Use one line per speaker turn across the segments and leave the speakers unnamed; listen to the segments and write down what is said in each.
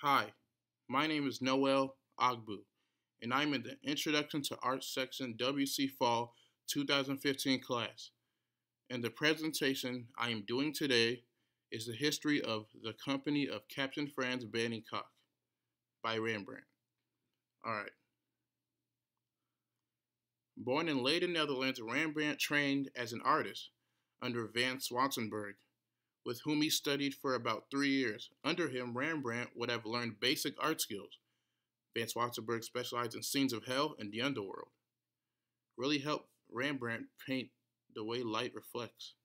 Hi, my name is Noel Ogbu, and I'm in the Introduction to Art section WC Fall 2015 class. And the presentation I am doing today is the history of the company of Captain Frans Cocq by Rembrandt. Alright. Born in Leiden, Netherlands, Rembrandt trained as an artist under Van Swansenberg, with whom he studied for about 3 years. Under him, Rembrandt would have learned basic art skills. Van Swansenberg specialized in scenes of hell and the underworld. Really helped Rembrandt paint the way light reflects.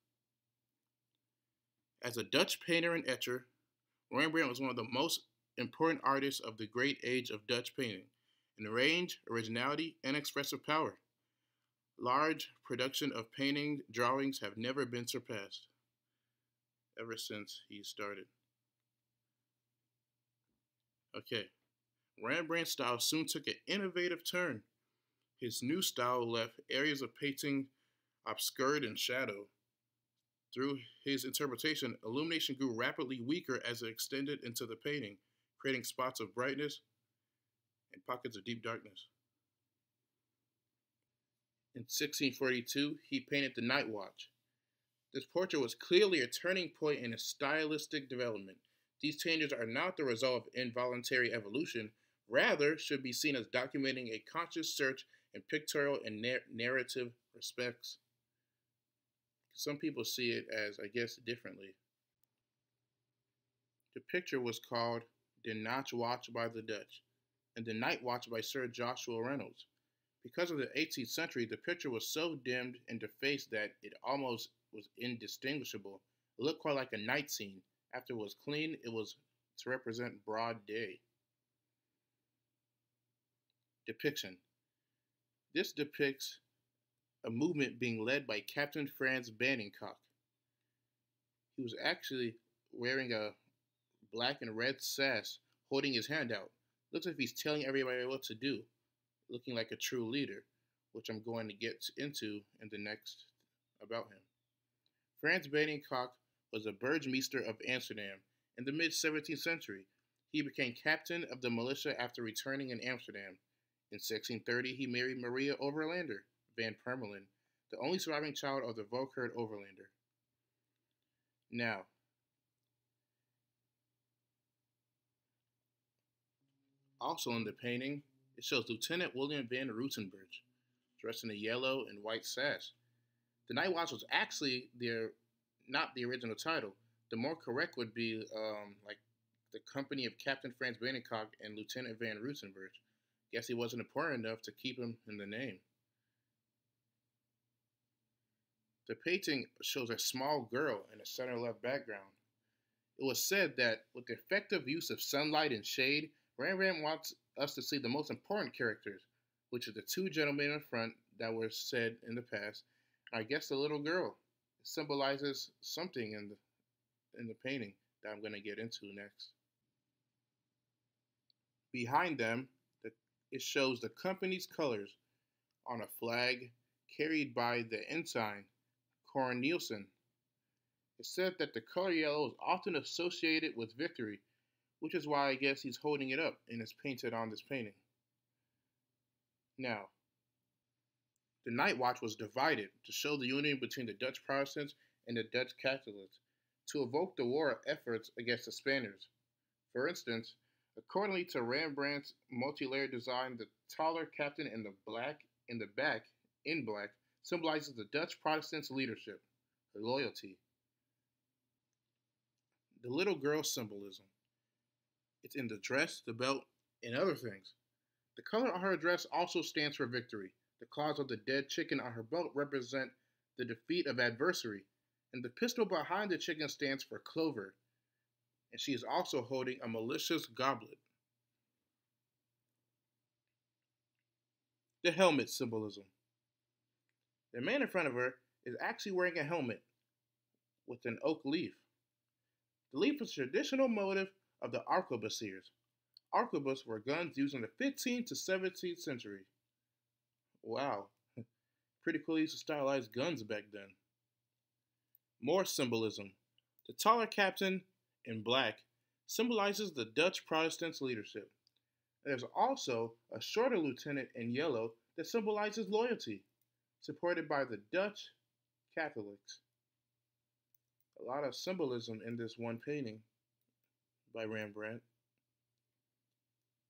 As a Dutch painter and etcher, Rembrandt was one of the most important artists of the great age of Dutch painting, in range, originality, and expressive power. Large production of painting drawings have never been surpassed ever since he started. Okay, Rembrandt's style soon took an innovative turn. His new style left areas of painting obscured in shadow. Through his interpretation, illumination grew rapidly weaker as it extended into the painting, creating spots of brightness and pockets of deep darkness. In 1642, he painted The Night Watch. This portrait was clearly a turning point in his stylistic development. These changes are not the result of involuntary evolution, rather should be seen as documenting a conscious search in pictorial and narrative respects. Some people see it as, I guess, differently. The picture was called The Night Watch by the Dutch and The Night Watch by Sir Joshua Reynolds. Because of the 18th century, the picture was so dimmed and defaced that it almost was indistinguishable. It looked quite like a night scene. After it was cleaned, it was to represent broad day. Depiction. This depicts a movement being led by Captain Frans Cocq. He was actually wearing a black and red sash, holding his hand out. Looks like he's telling everybody what to do, looking like a true leader, which I'm going to get into in the next about him. Frans Cocq was a burgemeester of Amsterdam. In the mid-17th century, he became captain of the militia after returning in Amsterdam. In 1630, he married Maria Overlander van Permelen, the only surviving child of the Volkert Overlander. Now, also in the painting, it shows Lieutenant William van Rutenburg, dressed in a yellow and white sash. The Night Watch was actually not the original title. The more correct would be like the company of Captain Frans Cocq and Lieutenant van Rutenburg. Guess he wasn't important enough to keep him in the name. The painting shows a small girl in a center left background. It was said that with the effective use of sunlight and shade, Rembrandt wants us to see the most important characters, which are the two gentlemen in front that were said in the past. I guess the little girl symbolizes something in the painting that I'm going to get into next. Behind them, it shows the company's colors on a flag carried by the ensign Cornelissen. It's said that the color yellow is often associated with victory, which is why I guess he's holding it up and it's painted on this painting. Now, the Night Watch was divided to show the union between the Dutch Protestants and the Dutch Catholics to evoke the war efforts against the Spaniards. For instance, accordingly to Rembrandt's multi-layered design, the taller captain in the back in black symbolizes the Dutch Protestants' leadership, loyalty. The little girl symbolism. It's in the dress, the belt, and other things. The color on her dress also stands for victory. The claws of the dead chicken on her belt represent the defeat of adversary, and the pistol behind the chicken stands for clover, and she is also holding a malicious goblet. The helmet symbolism. The man in front of her is actually wearing a helmet with an oak leaf. The leaf is a traditional motif of the arquebusiers. Arquebus were guns used in the 15th to 17th century. Wow, pretty cool use of stylized guns back then. More symbolism. The taller captain in black symbolizes the Dutch Protestants' leadership. There's also a shorter lieutenant in yellow that symbolizes loyalty, supported by the Dutch Catholics. A lot of symbolism in this one painting by Rembrandt.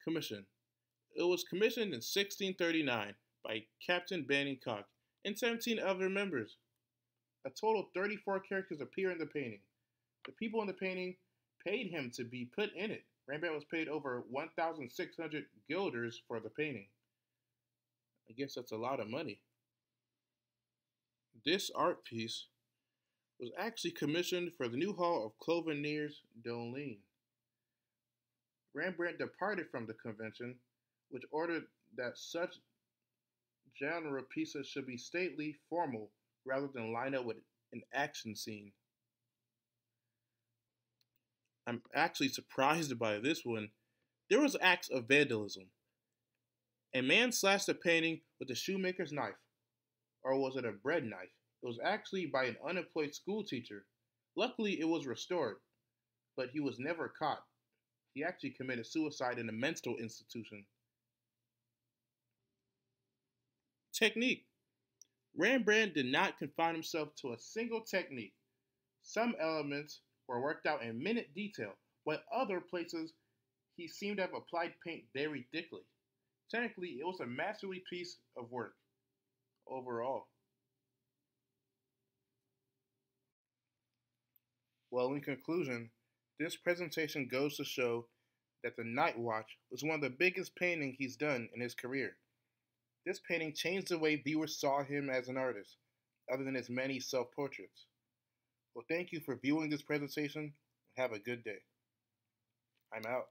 Commission. It was commissioned in 1639 by Captain Banning Cocq and 17 other members. A total of 34 characters appear in the painting. The people in the painting paid him to be put in it. Rembrandt was paid over 1,600 guilders for the painting. I guess that's a lot of money. This art piece was actually commissioned for the new hall of Cloverniers d'Olene. Rembrandt departed from the convention, which ordered that such genre pieces should be stately, formal, rather than line up with an action scene. I'm actually surprised by this one. There was acts of vandalism. A man slashed a painting with a shoemaker's knife. Or was it a bread knife? It was actually by an unemployed schoolteacher. Luckily, it was restored, but he was never caught. He actually committed suicide in a mental institution. Technique. Rembrandt did not confine himself to a single technique. Some elements were worked out in minute detail, while other places he seemed to have applied paint very thickly. Technically, it was a masterly piece of work overall. Well, in conclusion, this presentation goes to show that The Night Watch was one of the biggest paintings he's done in his career. This painting changed the way viewers saw him as an artist, other than his many self-portraits. Well, thank you for viewing this presentation, and have a good day. I'm out.